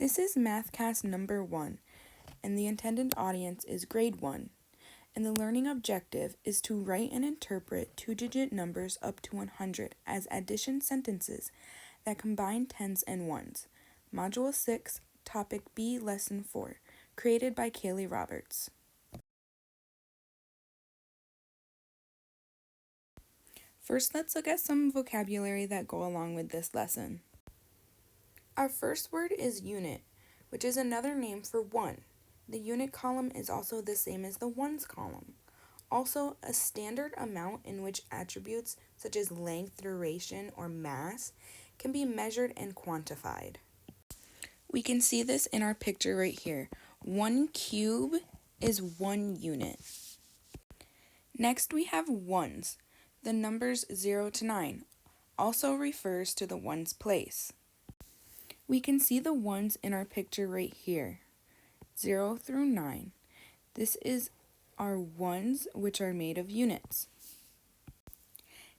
This is MathCast number 1, and the intended audience is grade 1, and the learning objective is to write and interpret two-digit numbers up to 100 as addition sentences that combine tens and ones. Module 6, Topic B, Lesson 4, created by Kaylee Roberts. First, let's look at some vocabulary that go along with this lesson. Our first word is unit, which is another name for one. The unit column is also the same as the ones column. Also, a standard amount in which attributes such as length, duration, or mass can be measured and quantified. We can see this in our picture right here. 1 cube is 1 unit. Next, we have ones. The numbers 0 to 9 also refers to the ones place. We can see the ones in our picture right here, 0 through 9. This is our ones, which are made of units.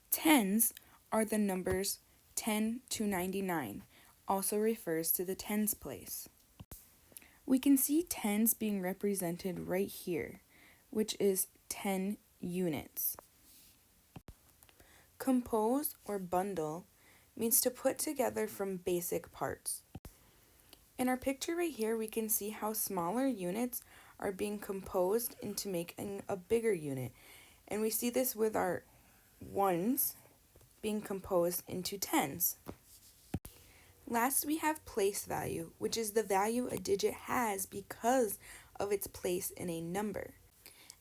Tens are the numbers 10 to 99, also refers to the tens place. We can see tens being represented right here, which is 10 units. Compose or bundle means to put together from basic parts. In our picture right here, we can see how smaller units are being composed into making a bigger unit. And we see this with our ones being composed into tens. Last, we have place value, which is the value a digit has because of its place in a number.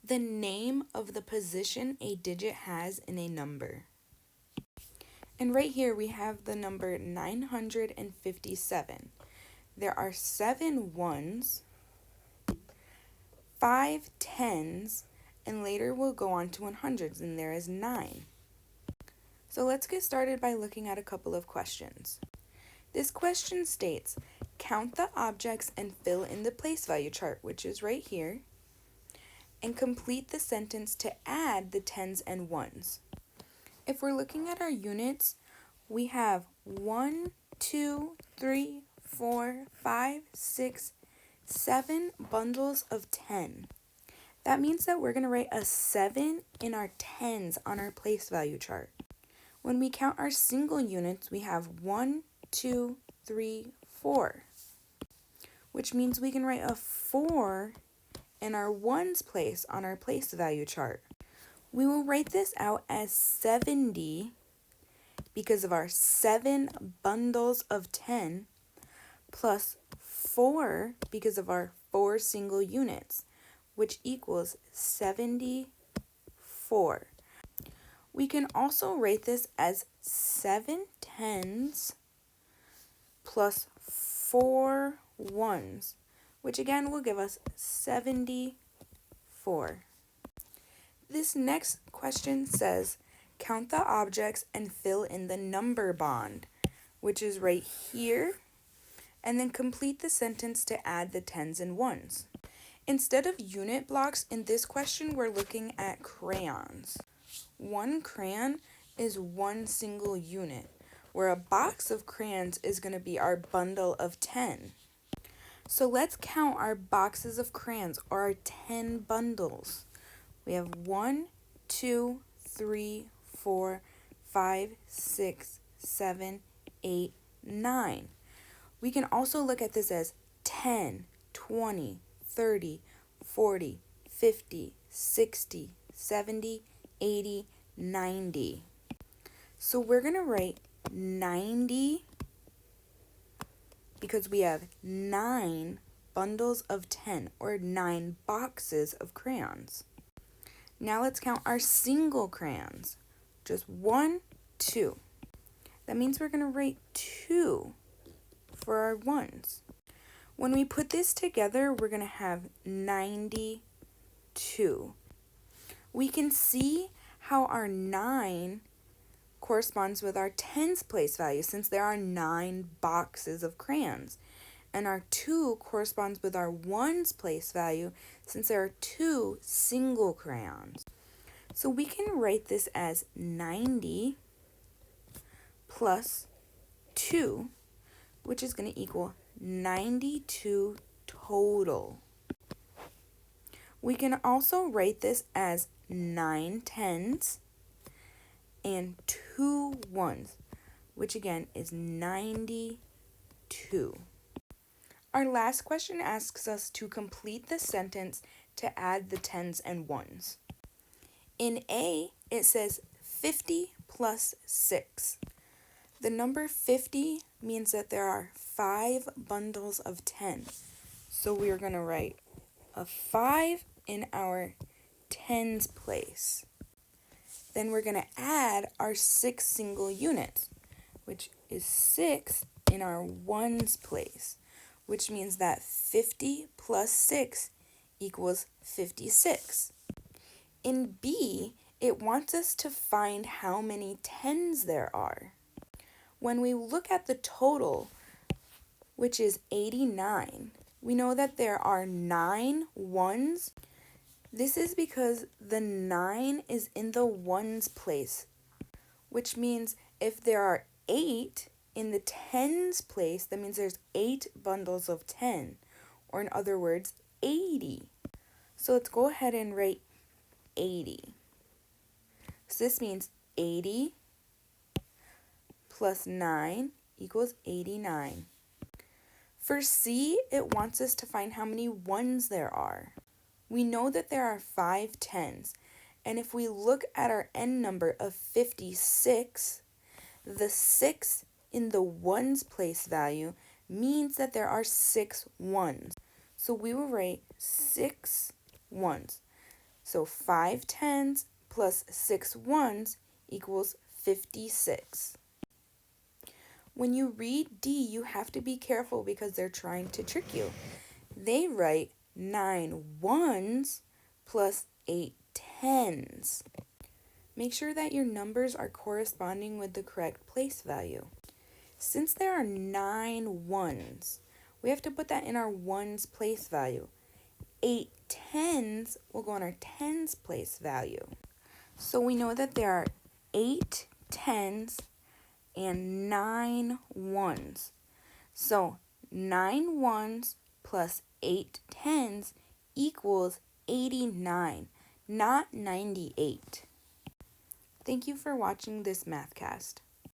The name of the position a digit has in a number. And right here we have the number 957. There are 7 ones, 5 tens, and later we'll go on to 100s, and there is 9. So let's get started by looking at a couple of questions. This question states, count the objects and fill in the place value chart, which is right here, and complete the sentence to add the tens and ones. If we're looking at our units, we have 1, 2, 3, 4, 5, 6, 7 bundles of 10. That means that we're going to write a 7 in our tens on our place value chart. When we count our single units, we have 1, 2, 3, 4, which means we can write a 4 in our ones place on our place value chart. We will write this out as 70 because of our 7 bundles of 10 plus 4 because of our 4 single units, which equals 74. We can also write this as 7 tens plus 4 ones, which again will give us 74. This next question says, count the objects and fill in the number bond, which is right here, and then complete the sentence to add the tens and ones. Instead of unit blocks, in this question, we're looking at crayons. 1 crayon is 1 single unit, where a box of crayons is going to be our bundle of 10. So let's count our boxes of crayons, or our 10 bundles. We have 1, 2, 3, 4, 5, 6, 7, 8, 9. We can also look at this as 10, 20, 30, 40, 50, 60, 70, 80, 90. So we're going to write 90 because we have 9 bundles of 10, or 9 boxes of crayons. Now let's count our single crayons. Just 1, 2. That means we're going to write 2 for our ones. When we put this together, we're going to have 92. We can see how our 9 corresponds with our tens place value since there are 9 boxes of crayons. And our 2 corresponds with our ones place value since there are 2 single crayons. So we can write this as 90 plus 2, which is going to equal 92 total. We can also write this as 9 tens and 2 ones, which again is 92. Our last question asks us to complete the sentence to add the tens and ones. In A, it says 50 plus 6. The number 50 means that there are 5 bundles of 10. So we are going to write a 5 in our tens place. Then we're going to add our 6 single units, which is 6 in our ones place, which means that 50 plus 6 equals 56. In B, it wants us to find how many tens there are. When we look at the total, which is 89, we know that there are 9 ones. This is because the 9 is in the ones place, which means if there are 8 in the tens place, that means there's 8 bundles of 10, or in other words, 80. So let's go ahead and write 80. So this means 80 plus 9 equals 89. For C, it wants us to find how many ones there are. We know that there are 5 tens, and if we look at our end number of 56, the 6 in the ones place value means that there are 6 ones. So we will write 6 ones. So 5 tens plus 6 ones equals 56. When you read D, you have to be careful because they're trying to trick you. They write 9 ones plus 8 tens. Make sure that your numbers are corresponding with the correct place value. Since there are 9 ones, we have to put that in our ones place value. 8 tens will go in our tens place value. So we know that there are 8 tens and 9 ones. So 9 ones plus 8 tens equals 89, not 98. Thank you for watching this Mathcast.